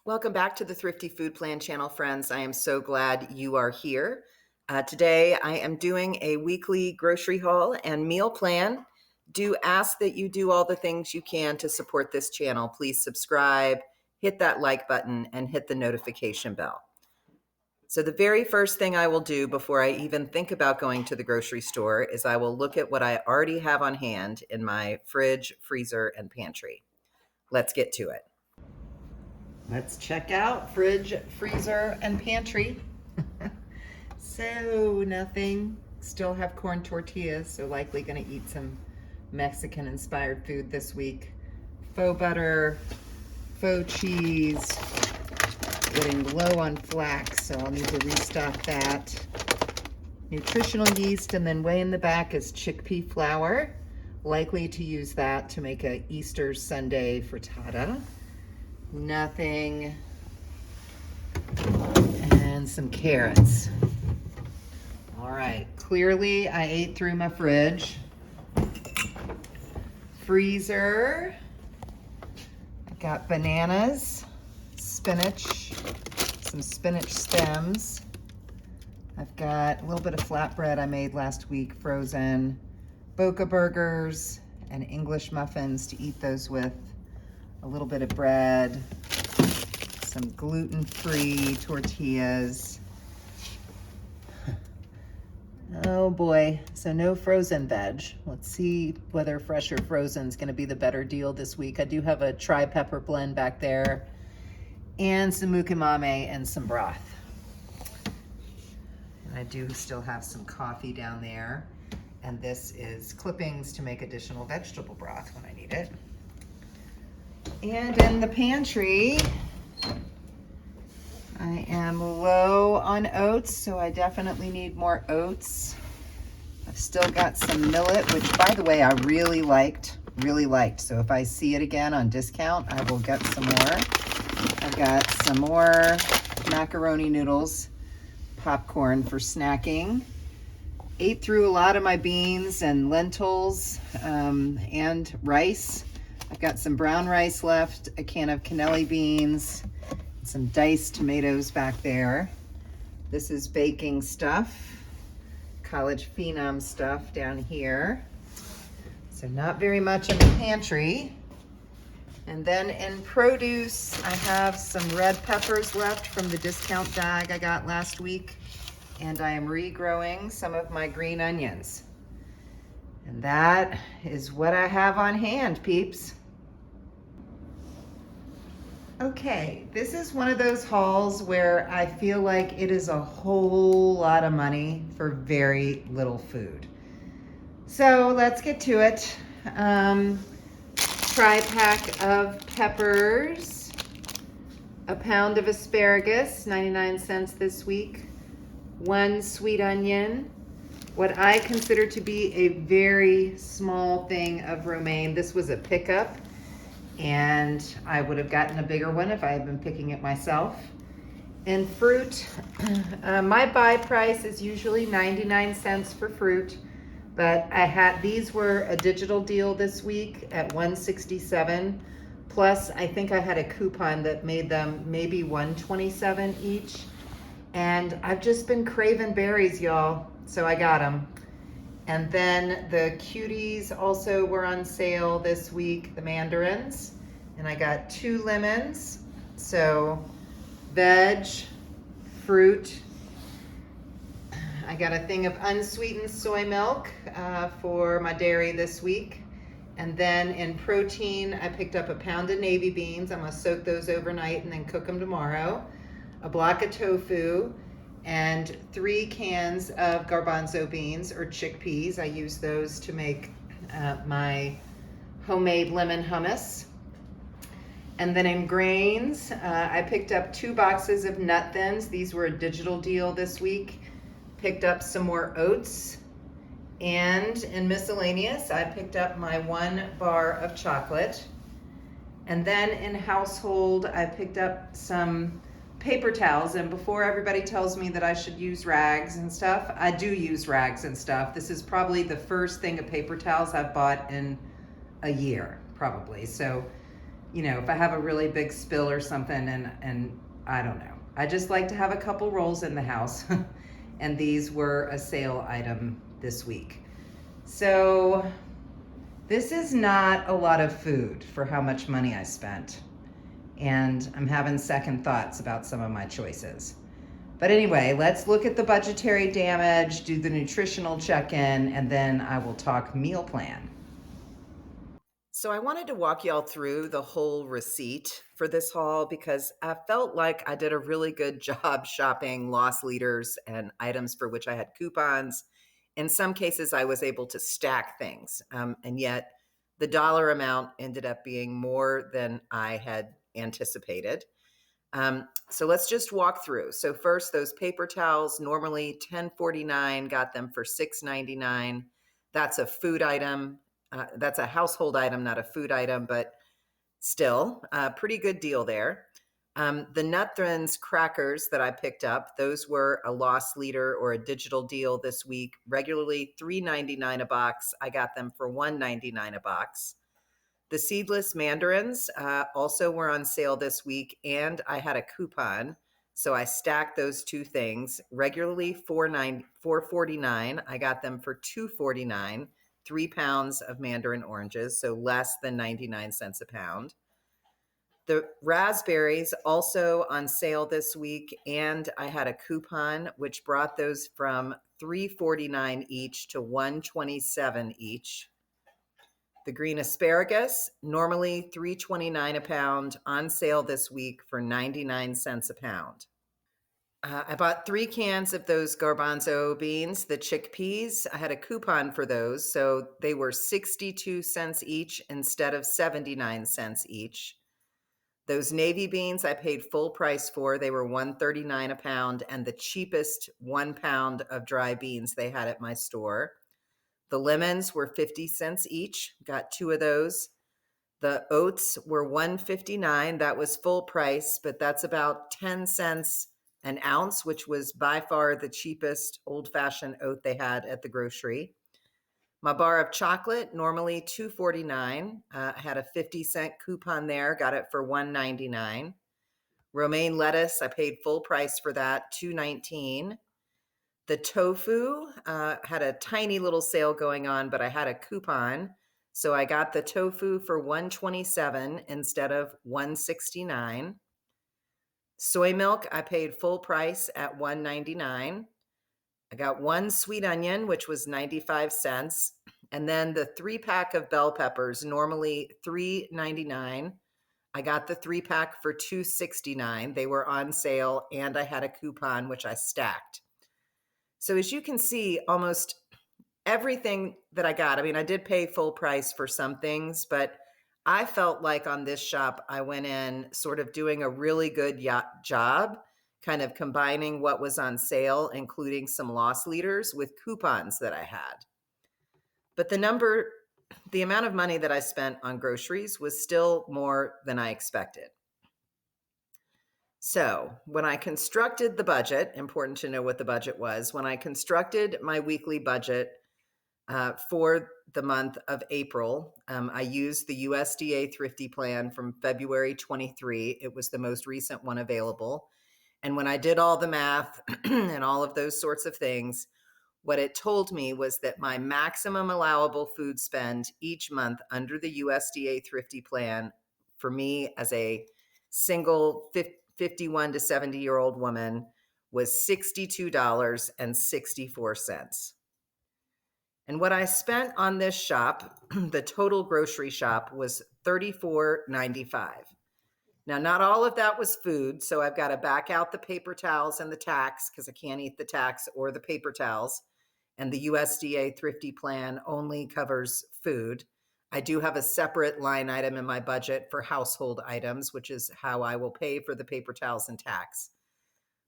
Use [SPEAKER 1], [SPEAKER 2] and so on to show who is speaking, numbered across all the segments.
[SPEAKER 1] Welcome back to the Thrifty Food Plan channel, friends. I am so glad you are here. Today, I am doing a weekly grocery haul and meal plan. Do ask that you do all the things you can to support this channel. Please subscribe, hit that like button, and hit the notification bell. So the very first thing I will do before I even think about going to the grocery store is I will look at what I already have on hand in my fridge, freezer, and pantry. Let's get to it. Let's check out fridge, freezer, and pantry. So nothing. Still have corn tortillas, so likely gonna eat some Mexican inspired food this week. Faux butter, faux cheese, getting low on flax, so I'll need to restock that. Nutritional yeast, and then way in the back is chickpea flour. Likely to use that to make a Easter Sunday frittata. Nothing. And some carrots. All right, clearly I ate through my fridge. Freezer, I got bananas, spinach, some spinach stems. I've got a little bit of flatbread I made last week, frozen, Boca burgers, and English muffins to eat those with. A little bit of bread, some gluten-free tortillas. Oh boy, so no frozen veg. Let's see whether fresh or frozen is gonna be the better deal this week. I do have a tri-pepper blend back there and some mukimame and some broth. And I do still have some coffee down there. And this is clippings to make additional vegetable broth when I need it. And in the pantry, I am low on oats, so I definitely need more oats. I've still got some millet, which by the way, I really liked. So if I see it again on discount, I will get some more. I've got some more macaroni noodles, popcorn for snacking. Ate through a lot of my beans and lentils and rice. I've got some brown rice left, a can of cannelli beans, some diced tomatoes back there. This is baking stuff, college phenom stuff down here. So not very much in the pantry. And then in produce, I have some red peppers left from the discount bag I got last week. And I am regrowing some of my green onions. And that is what I have on hand, peeps. Okay, this is one of those hauls where I feel like it is a whole lot of money for very little food. So let's get to it. Tri-pack of peppers, a pound of asparagus, 99 cents this week, 1 sweet onion, what I consider to be a very small thing of romaine. This was a pickup, and I would have gotten a bigger one if I had been picking it myself. And fruit, my buy price is usually 99 cents for fruit, but these were a digital deal this week at 167. Plus, I think I had a coupon that made them maybe 127 each. And I've just been craving berries, y'all, so I got them. And then the cuties also were on sale this week, the mandarins. And I got 2 lemons. So veg, fruit. I got a thing of unsweetened soy milk for my dairy this week. And then in protein, I picked up a pound of navy beans. I'm gonna soak those overnight and then cook them tomorrow. A block of tofu, and 3 cans of garbanzo beans or chickpeas. I use those to make my homemade lemon hummus. And then in grains, I picked up 2 boxes of nut thins. These were a digital deal this week. Picked up some more oats. And in miscellaneous, I picked up my 1 bar of chocolate. And then in household, I picked up some paper towels. And before everybody tells me that I should use rags and stuff, I do use rags and stuff. This is probably the first thing of paper towels I've bought in a year, probably. So
[SPEAKER 2] if I have a really big spill or something, and I don't know. I just like to have a couple rolls in the house. And these were a sale item this week. So this is not a lot of food for how much money I spent. And I'm having second thoughts about some of my choices. But anyway, let's look at the budgetary damage, do the nutritional check-in, and then I will talk meal plan. So I wanted to walk y'all through the whole receipt for this haul because I felt like I did a really good job shopping loss leaders and items for which I had coupons. In some cases, I was able to stack things, and yet the dollar amount ended up being more than I had anticipated. So let's just walk through. So first, those paper towels, normally $10.49, got them for $6.99. That's a food item. That's a household item, not a food item, but still a pretty good deal there. The Nuthrins crackers that I picked up, those were a loss leader or a digital deal this week. Regularly $3.99 a box. I got them for $1.99 a box. The seedless mandarins also were on sale this week, and I had a coupon. So I stacked those two things. Regularly $4.49. I got them for $2.49, 3 pounds of mandarin oranges, so less than 99 cents a pound. The raspberries also on sale this week, and I had a coupon which brought those from $3.49 each to $1.27 each. The green asparagus, normally $3.29 a pound, on sale this week for 99 cents a pound. I bought 3 cans of those garbanzo beans, the chickpeas. I had a coupon for those, so they were 62 cents each instead of 79 cents each. Those navy beans I paid full price for. They were $1.39 a pound and the cheapest 1 pound of dry beans they had at my store. The lemons were 50 cents each, got 2 of those. The oats were $1.59. That was full price, but that's about 10 cents an ounce, which was by far the cheapest old-fashioned oat they had at the grocery. My bar of chocolate, normally $2.49. I had a 50-cent coupon there, got it for $1.99. Romaine lettuce, I paid full price for that, $2.19. The tofu had a tiny little sale going on, but I had a coupon. So I got the tofu for $1.27 instead of $1.69. Soy milk, I paid full price at $1.99. I got 1 sweet onion, which was 95 cents. And then the 3-pack of bell peppers, normally $3.99. I got the 3-pack for $2.69. They were on sale, and I had a coupon, which I stacked. So as you can see, almost everything that I got, I mean, I did pay full price for some things, but I felt like on this shop, I went in sort of doing a really good job, kind of combining what was on sale, including some loss leaders with coupons that I had. But the amount of money that I spent on groceries was still more than I expected. So when I constructed the budget, important to know what the budget was, when I constructed my weekly budget for the month of April, I used the USDA Thrifty Plan from February 23. It was the most recent one available. And when I did all the math and all of those sorts of things, what it told me was that my maximum allowable food spend each month under the USDA Thrifty Plan for me as a single 51 to 70-year-old woman was $62.64. And what I spent on this shop, the total grocery shop, was $34.95. Now, not all of that was food, so I've got to back out the paper towels and the tax because I can't eat the tax or the paper towels. And the USDA Thrifty Plan only covers food. I do have a separate line item in my budget for household items, which is how I will pay for the paper towels and tax.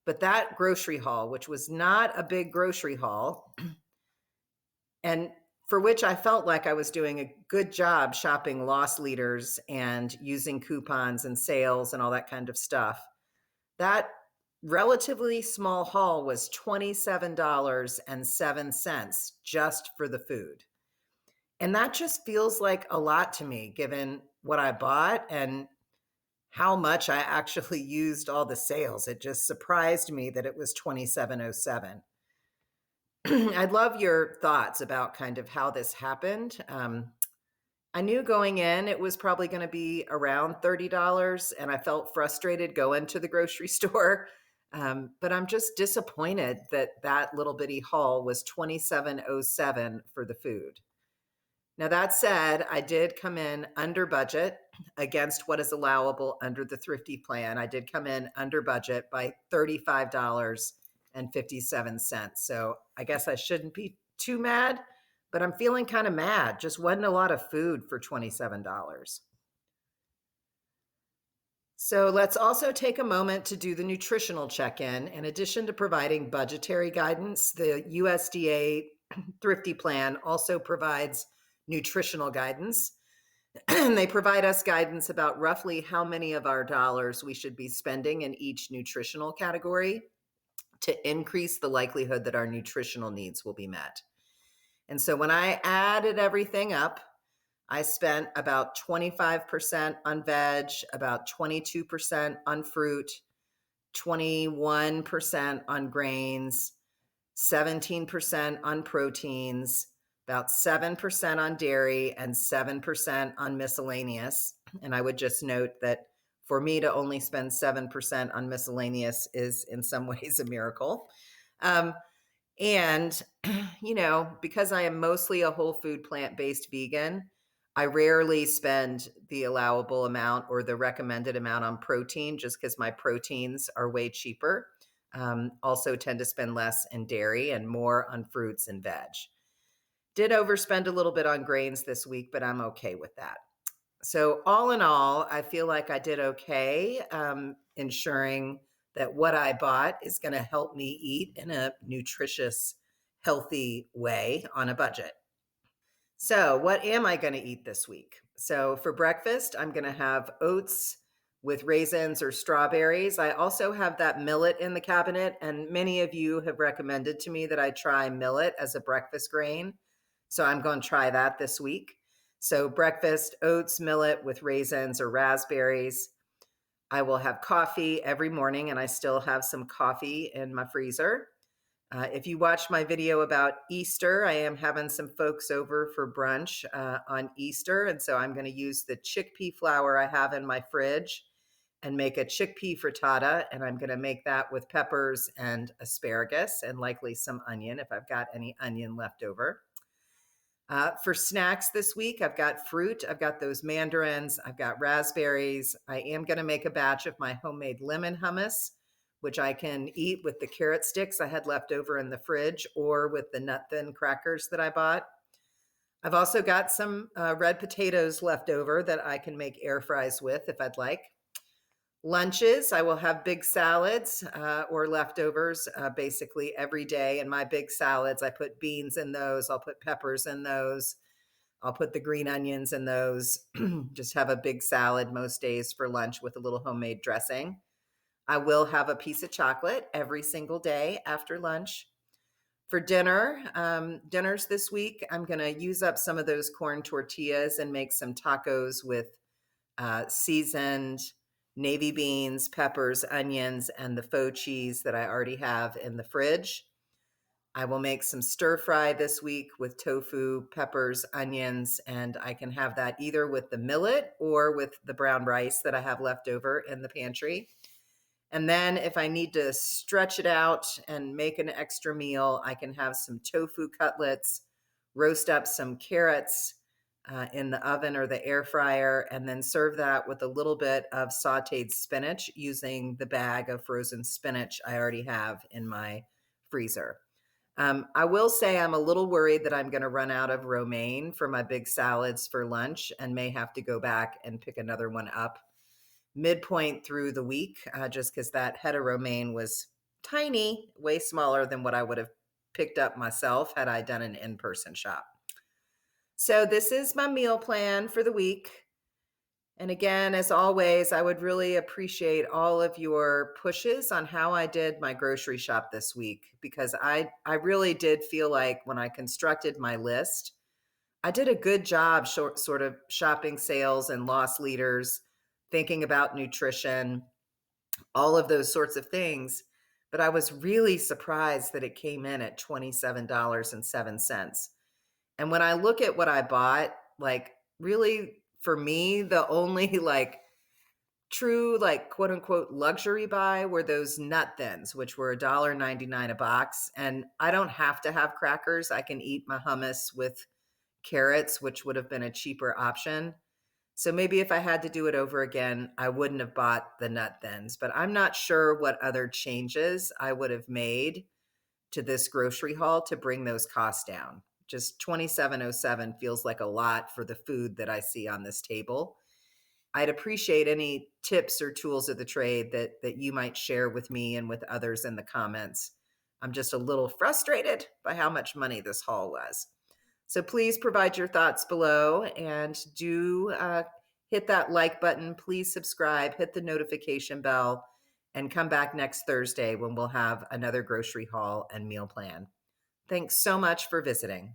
[SPEAKER 2] But that grocery haul, which was not a big grocery haul, and for which I felt like I was doing a good job shopping loss leaders and using coupons and sales and all that kind of stuff, that relatively small haul was $27.07 just for the food. And that just feels like a lot to me, given
[SPEAKER 3] what I bought and how much I actually used all the sales. It just surprised me that it was 2707. I'd love your thoughts about kind of how this happened. I knew going in it was probably going to be around $30, and I felt frustrated going to the grocery store. But I'm just disappointed that that little bitty haul was 2707 for the food. Now, that said, I did come in under budget against what is allowable under the thrifty plan. I did come in under budget by $35.57. So I guess I shouldn't be too mad, but I'm feeling kind of mad. Just wasn't a lot of food for $27. So let's also take a moment to do the nutritional check-in. In addition to providing budgetary guidance, the USDA Thrifty Plan also provides nutritional guidance. They provide us guidance about roughly how many of our dollars we should be spending in each nutritional category to increase the likelihood that our nutritional needs will be met. And so when I added everything up, I spent about 25% on veg, about 22% on fruit, 21% on grains, 17% on proteins, about 7% on dairy, and 7% on miscellaneous. And I would just note that for me to only spend 7% on miscellaneous is in some ways a miracle. And, because I am mostly a whole food plant based vegan, I rarely spend the allowable amount or the recommended amount on protein just because my proteins are way cheaper. Also tend to spend less in dairy and more on fruits and veg. Did overspend a little bit on grains this week, but I'm okay with that. So all in all, I feel like I did okay, ensuring that what I bought is going to help me eat in a nutritious, healthy way on a budget. So, what am I going to eat this week? So, for breakfast, I'm going to have oats with raisins or strawberries. I also have that millet in the cabinet, and many of you have recommended to me that I try millet as a breakfast grain. So, I'm going to try that this week. So, breakfast, oats, millet with raisins or raspberries. I will have coffee every morning, and I still have some coffee in my freezer. If you watch my video about Easter, I am having some folks over for brunch on Easter. And so I'm going to use the chickpea flour I have in my fridge and make a chickpea frittata. And I'm going to make that with peppers and asparagus and likely some onion if I've got any onion left over. For snacks this week, I've got fruit. I've got those mandarins. I've got raspberries. I am going to make a batch of my homemade lemon hummus, which I can eat with the carrot sticks I had left over in the fridge or with the nut thin crackers that I bought. I've also got some red potatoes left over that I can make air fries with if I'd like. Lunches, I will have big salads or leftovers basically every day. In my big salads, I put beans in those. I'll put peppers in those. I'll put the green onions in those. Just have a big salad most days for lunch with a little homemade dressing. I will have a piece of chocolate every single day after lunch. For dinners this week, I'm going to use up some of those corn tortillas and make some tacos with seasoned navy beans, peppers, onions, and the faux cheese that I already have in the fridge. I will make some stir fry this week with tofu, peppers, onions, and I can have that either with the millet or with the brown rice that I have left over in the pantry. And then if I need to stretch it out and make an extra meal, I can have some tofu cutlets, roast up some carrots in the oven or the air fryer, and then serve that with a little bit of sauteed spinach using the bag of frozen spinach I already have in my freezer. I will say I'm a little worried that I'm going to run out of romaine for my big salads for lunch and may have to go back and pick another one up midpoint through the week, just because that head of romaine was tiny, way smaller than what I would have picked up myself had I done an in-person shop. So this is my meal plan for the week. And again, as always, I would really appreciate all of your pushes on how I did my grocery shop this week, because I really did feel like when I constructed my list, I did a good job sort of shopping sales and loss leaders, thinking about nutrition, all of those sorts of things. But I was really surprised that it came in at $27.07. And when I look at what I bought, like really for me, the only like true, like quote unquote luxury buy were those nut thins, which were $1.99 a box. And I don't have to have crackers. I can eat my hummus with carrots, which would have been a cheaper option. So maybe if I had to do it over again, I wouldn't have bought the nut thins, but I'm not sure what other changes I would have made to this grocery haul to bring those costs down. Just 2707 feels like a lot for the food that I see on this table. I'd appreciate any tips or tools of the trade that you might share with me and with others in the comments. I'm just a little frustrated by how much money this haul was. So please provide your thoughts below and do hit that like button. Please subscribe, hit the notification bell, and come back next Thursday when we'll have another grocery haul and meal plan. Thanks so much for visiting.